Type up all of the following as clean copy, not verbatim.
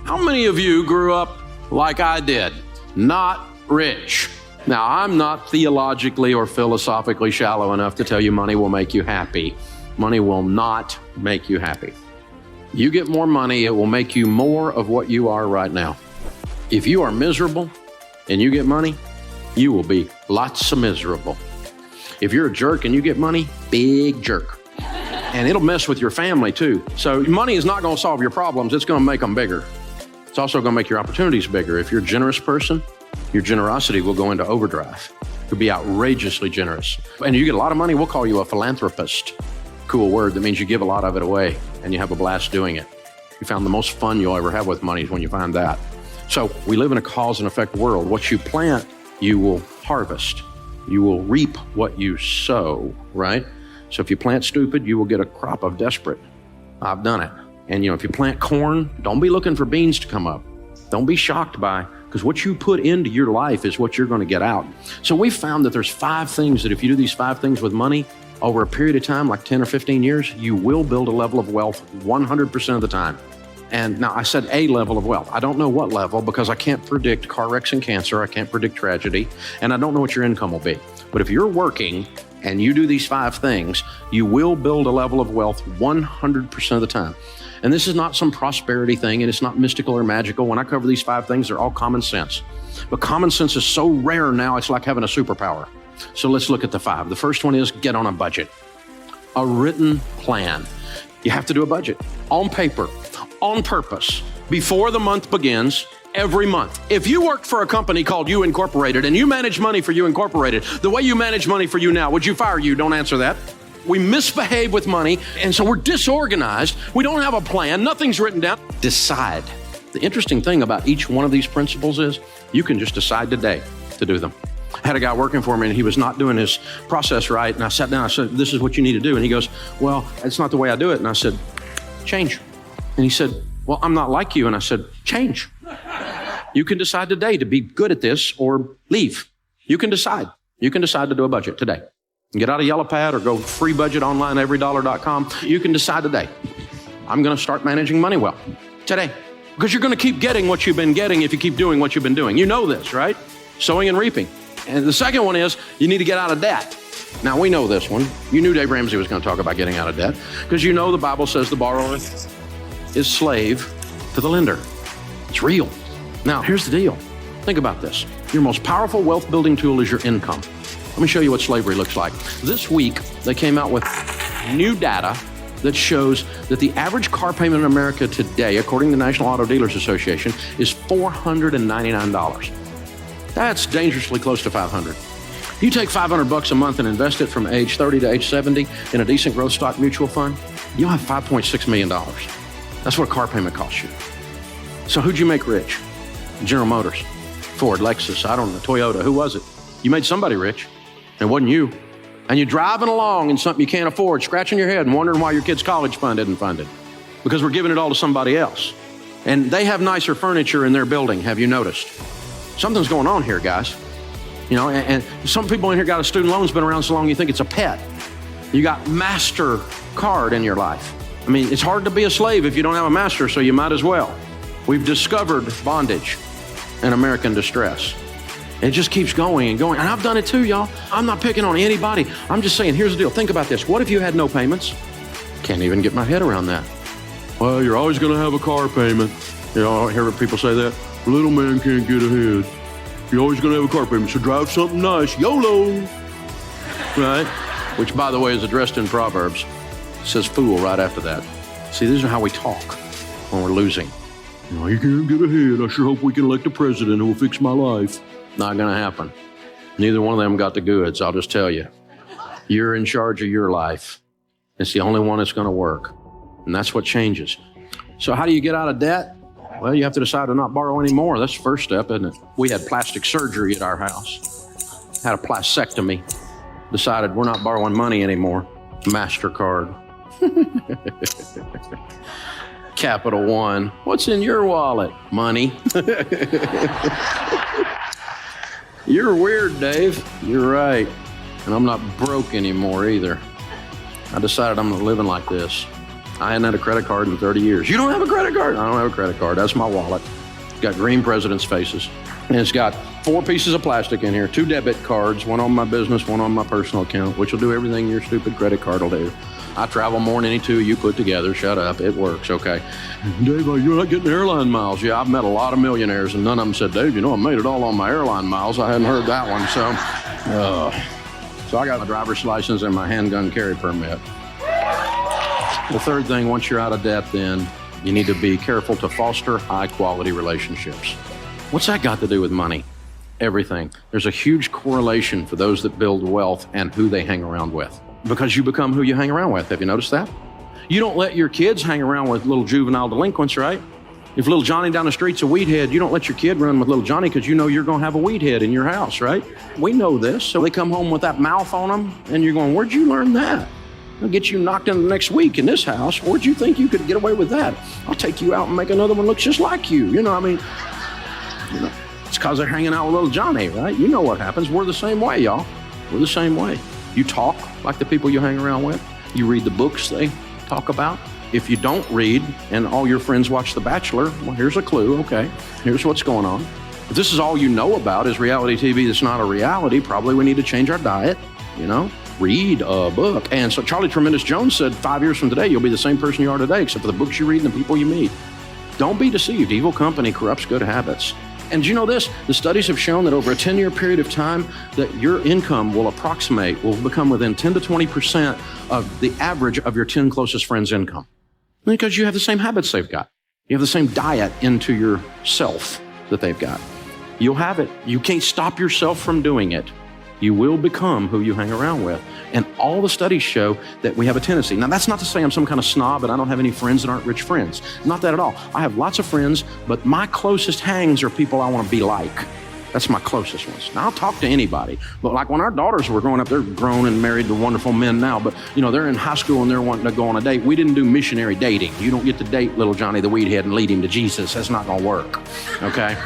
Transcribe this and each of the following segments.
How many of you grew up like I did? Not rich. Now, I'm not theologically or philosophically shallow enough to tell you money will make you happy. Money will not make you happy. You get more money, it will make you more of what you are right now. If you are miserable and you get money, you will be lots of miserable. If you're a jerk and you get money, big jerk. And it'll mess with your family too. So money is not going to solve your problems, it's going to make them bigger. It's also going to make your opportunities bigger. If you're a generous person, your generosity will go into overdrive. You'll be outrageously generous. And you get a lot of money, we'll call you a philanthropist. Cool word that means you give a lot of it away and you have a blast doing it. You found the most fun you'll ever have with money is when you find that. So we live in a cause and effect world. What you plant, you will harvest. You will reap what you sow, right? So if you plant stupid, you will get a crop of desperate. I've done it. And if you plant corn, don't be looking for beans to come up. Don't be shocked because what you put into your life is what you're going to get out. So we found that there's 5 things that if you do these 5 things with money over a period of time, like 10 or 15 years, you will build a level of wealth 100% of the time. And now I said a level of wealth. I don't know what level because I can't predict car wrecks and cancer. I can't predict tragedy. And I don't know what your income will be. But if you're working and you do these 5 things, you will build a level of wealth 100% of the time. And this is not some prosperity thing, and it's not mystical or magical. When I cover these 5 things, they're all common sense. But common sense is so rare now, it's like having a superpower. So let's look at the 5. The first one is get on a budget. A written plan. You have to do a budget on paper, on purpose, before the month begins, every month. If you worked for a company called You Incorporated and you manage money for You Incorporated, the way you manage money for you now, would you fire you? Don't answer that. We misbehave with money, and so we're disorganized. We don't have a plan. Nothing's written down. Decide. The interesting thing about each one of these principles is you can just decide today to do them. I had a guy working for me, and he was not doing his process right, and I sat down, I said, this is what you need to do. And he goes, well, it's not the way I do it. And I said, change. And he said, well, I'm not like you. And I said, change. You can decide today to be good at this or leave. You can decide. You can decide to do a budget today. Get out a yellow pad or go free budget online, everydollar.com. You can decide today. I'm going to start managing money well today because you're going to keep getting what you've been getting if you keep doing what you've been doing. You know this, right? Sowing and reaping. And the second one is you need to get out of debt. Now, we know this one. You knew Dave Ramsey was going to talk about getting out of debt because you know the Bible says the borrower is slave to the lender. It's real. Now, here's the deal. Think about this. Your most powerful wealth building tool is your income. Let me show you what slavery looks like. This week, they came out with new data that shows that the average car payment in America today, according to the National Auto Dealers Association, is $499. That's dangerously close to $500. You take $500 a month and invest it from age 30 to age 70 in a decent growth stock mutual fund, you'll have $5.6 million. That's what a car payment costs you. So who'd you make rich? General Motors, Ford, Lexus, I don't know, Toyota, who was it? You made somebody rich. It wasn't you. And you're driving along in something you can't afford, scratching your head and wondering why your kid's college fund isn't funded. Because we're giving it all to somebody else. And they have nicer furniture in their building, have you noticed? Something's going on here, guys. And some people in here got a student loan's been around so long you think it's a pet. You got MasterCard in your life. I mean, it's hard to be a slave if you don't have a master, so you might as well. We've discovered bondage and American distress. It just keeps going and going. And I've done it too, y'all. I'm not picking on anybody. I'm just saying, here's the deal. Think about this. What if you had no payments? Can't even get my head around that. Well, you're always going to have a car payment. I hear people say that. Little man can't get ahead. You're always going to have a car payment, so drive something nice. YOLO. Right? Which, by the way, is addressed in Proverbs. It says fool right after that. See, these are how we talk when we're losing. You can't get ahead. I sure hope we can elect a president who will fix my life. Not going to happen. Neither one of them got the goods, I'll just tell you. You're in charge of your life. It's the only one that's going to work. And that's what changes. So how do you get out of debt? Well, you have to decide to not borrow anymore. That's the first step, isn't it? We had plastic surgery at our house. Had a plastectomy. Decided we're not borrowing money anymore. MasterCard. Capital One. What's in your wallet? Money. You're weird, Dave. You're right. And I'm not broke anymore either. I decided I'm not living like this. I hadn't had a credit card in 30 years. You don't have a credit card? I don't have a credit card. That's my wallet. It's got green presidents' faces. And it's got 4 pieces of plastic in here, 2 debit cards, one on my business, one on my personal account, which will do everything your stupid credit card will do. I travel more than any two you put together. Shut up. It works, okay? Dave, you're not getting airline miles. Yeah, I've met a lot of millionaires, and none of them said, Dave, I made it all on my airline miles. I hadn't heard that one, so I got my driver's license and my handgun carry permit. The third thing, once you're out of debt, then you need to be careful to foster high-quality relationships. What's that got to do with money? Everything. There's a huge correlation for those that build wealth and who they hang around with, because you become who you hang around with. Have you noticed that? You don't let your kids hang around with little juvenile delinquents, right? If little Johnny down the street's a weed head, you don't let your kid run with little Johnny because you know you're going to have a weed head in your house, right? We know this. So they come home with that mouth on them, and you're going, where'd you learn that? I'll get you knocked in the next week in this house. Where'd you think you could get away with that? I'll take you out and make another one look just like you. It's because they're hanging out with little Johnny, right? You know what happens. We're the same way, y'all. We're the same way. You talk like the people you hang around with. You read the books they talk about. If you don't read and all your friends watch The Bachelor, well, here's a clue, okay? Here's what's going on. If this is all you know about is reality TV that's not a reality, probably we need to change our diet, read a book. And so Charlie Tremendous Jones said 5 years from today, you'll be the same person you are today, except for the books you read and the people you meet. Don't be deceived. Evil company corrupts good habits. And do you know this? The studies have shown that over a 10-year period of time that your income will become within 10 to 20% of the average of your 10 closest friends' income. Because you have the same habits they've got. You have the same diet into yourself that they've got. You'll have it. You can't stop yourself from doing it. You will become who you hang around with. And all the studies show that we have a tendency. Now, that's not to say I'm some kind of snob and I don't have any friends that aren't rich friends. Not that at all. I have lots of friends, but my closest hangs are people I want to be like. That's my closest ones. Now, I'll talk to anybody. But like when our daughters were growing up, they're grown and married to wonderful men now, but they're in high school and they're wanting to go on a date. We didn't do missionary dating. You don't get to date little Johnny the weed head and lead him to Jesus. That's not going to work, okay?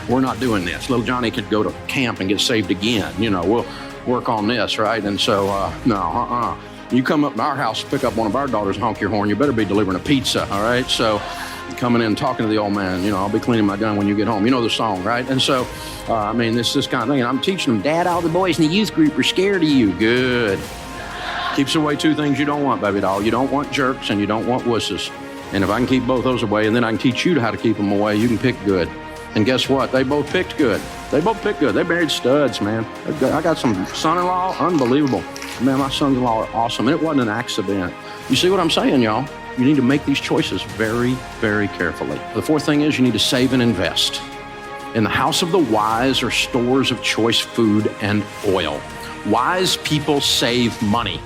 We're not doing this. Little Johnny could go to camp and get saved again. We'll work on this, right? And so, no. You come up to our house, pick up one of our daughters, honk your horn, you better be delivering a pizza, all right? So coming in, talking to the old man, I'll be cleaning my gun when you get home. You know the song, right? And so, this kind of thing. And I'm teaching them, Dad, all the boys in the youth group are scared of you. Good. Keeps away 2 things you don't want, baby doll. You don't want jerks and you don't want wusses. And if I can keep both those away, and then I can teach you how to keep them away, you can pick good. And guess what? They both picked good. They married studs, man. I got some son-in-law, unbelievable. Man, my sons-in-law are awesome. And it wasn't an accident. You see what I'm saying, y'all? You need to make these choices very, very carefully. The 4th thing is you need to save and invest. In the house of the wise are stores of choice food and oil. Wise people save money.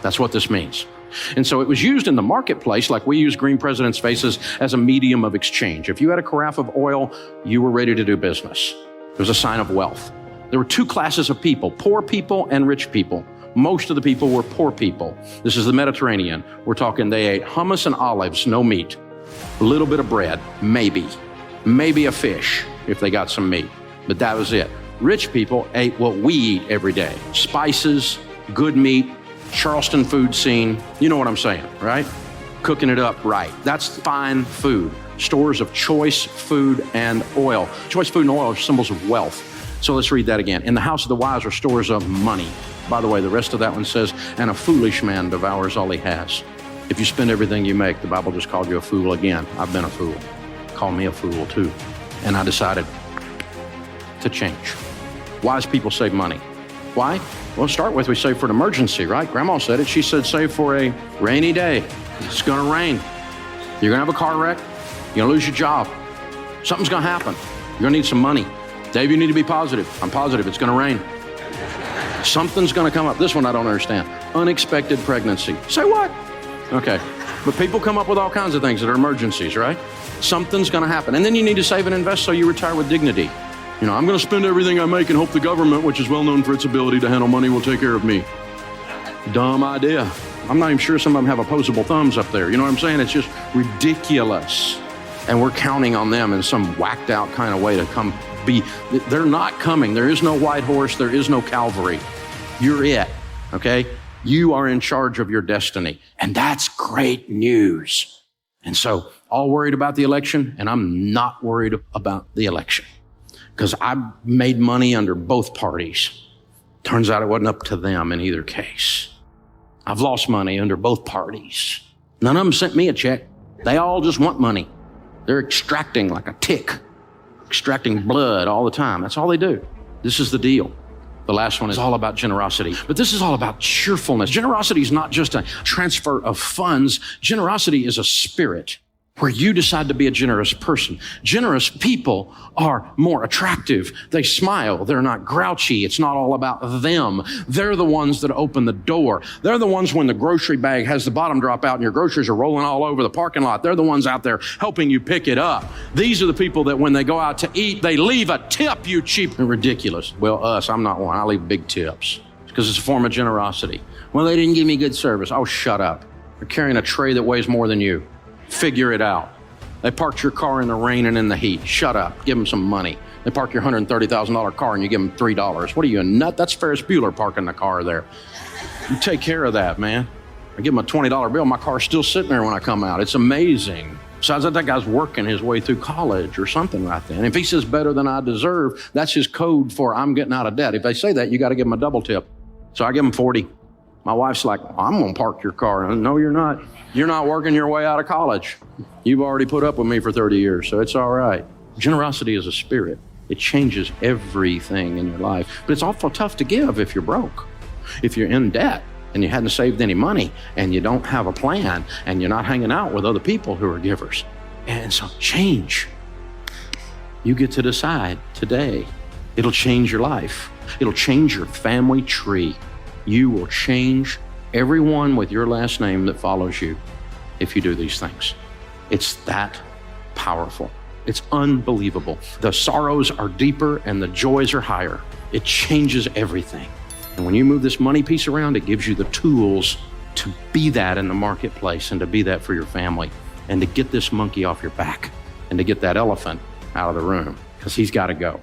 That's what this means. And so it was used in the marketplace, like we use green presidents' faces, as a medium of exchange. If you had a carafe of oil, you were ready to do business. It was a sign of wealth. There were 2 classes of people, poor people and rich people. Most of the people were poor people. This is the Mediterranean. We're talking they ate hummus and olives, no meat, a little bit of bread, maybe a fish if they got some meat, but that was it. Rich people ate what we eat every day, spices, good meat, Charleston food scene. You know what I'm saying, right? Cooking it up right. That's fine food. Stores of choice food and oil. Choice food and oil are symbols of wealth. So let's read that again. In the house of the wise are stores of money. By the way, the rest of that one says, and a foolish man devours all he has. If you spend everything you make, the Bible just called you a fool again. I've been a fool. Call me a fool too. And I decided to change. Wise people save money. Why? Well, to start with, we save for an emergency, right? Grandma said it. She said, save for a rainy day. It's going to rain. You're going to have a car wreck. You're going to lose your job. Something's going to happen. You're going to need some money. Dave, you need to be positive. I'm positive. It's going to rain. Something's going to come up. This one I don't understand. Unexpected pregnancy. Say what? Okay. But people come up with all kinds of things that are emergencies, right? Something's going to happen. And then you need to save and invest so you retire with dignity. I'm going to spend everything I make and hope the government, which is well known for its ability to handle money, will take care of me. Dumb idea. I'm not even sure some of them have opposable thumbs up there. You know what I'm saying? It's just ridiculous. And we're counting on them in some whacked out kind of way to come be. They're not coming. There is no white horse. There is no Calvary. You're it. Okay? You are in charge of your destiny. And that's great news. And so, all worried about the election, and I'm not worried about the election because I made money under both parties. Turns out it wasn't up to them in either case. I've lost money under both parties. None of them sent me a check. They all just want money. They're extracting like a tick, extracting blood all the time. That's all they do. This is the deal. The last one is all about generosity, but this is all about cheerfulness. Generosity is not just a transfer of funds. Generosity is a spirit where you decide to be a generous person. Generous people are more attractive. They smile. They're not grouchy. It's not all about them. They're the ones that open the door. They're the ones when the grocery bag has the bottom drop out and your groceries are rolling all over the parking lot. They're the ones out there helping you pick it up. These are the people that when they go out to eat, they leave a tip, you cheap and ridiculous. Well, I'm not one. I leave big tips because it's a form of generosity. Well, they didn't give me good service. Oh, shut up. They're carrying a tray that weighs more than you. Figure it out. They parked your car in the rain and in the heat. Shut up. Give them some money. They park your $130,000 car and you give them $3. What are you, a nut? That's Ferris Bueller parking the car there. You take care of that, man. I give them a $20 bill. My car's still sitting there when I come out. It's amazing. Besides that guy's working his way through college or something right then. If he says better than I deserve, that's his code for I'm getting out of debt. If they say that, you got to give them a double tip. So I give them 40. My wife's like, I'm going to park your car. No, you're not. You're not working your way out of college. You've already put up with me for 30 years, so it's all right. Generosity is a spirit. It changes everything in your life. But it's awful tough to give if you're broke. If you're in debt and you hadn't saved any money and you don't have a plan and you're not hanging out with other people who are givers. And so change. You get to decide today. It'll change your life. It'll change your family tree. You will change everyone with your last name that follows you if you do these things. It's that powerful. It's unbelievable. The sorrows are deeper and the joys are higher. It changes everything. And when you move this money piece around, it gives you the tools to be that in the marketplace and to be that for your family and to get this monkey off your back and to get that elephant out of the room because he's got to go.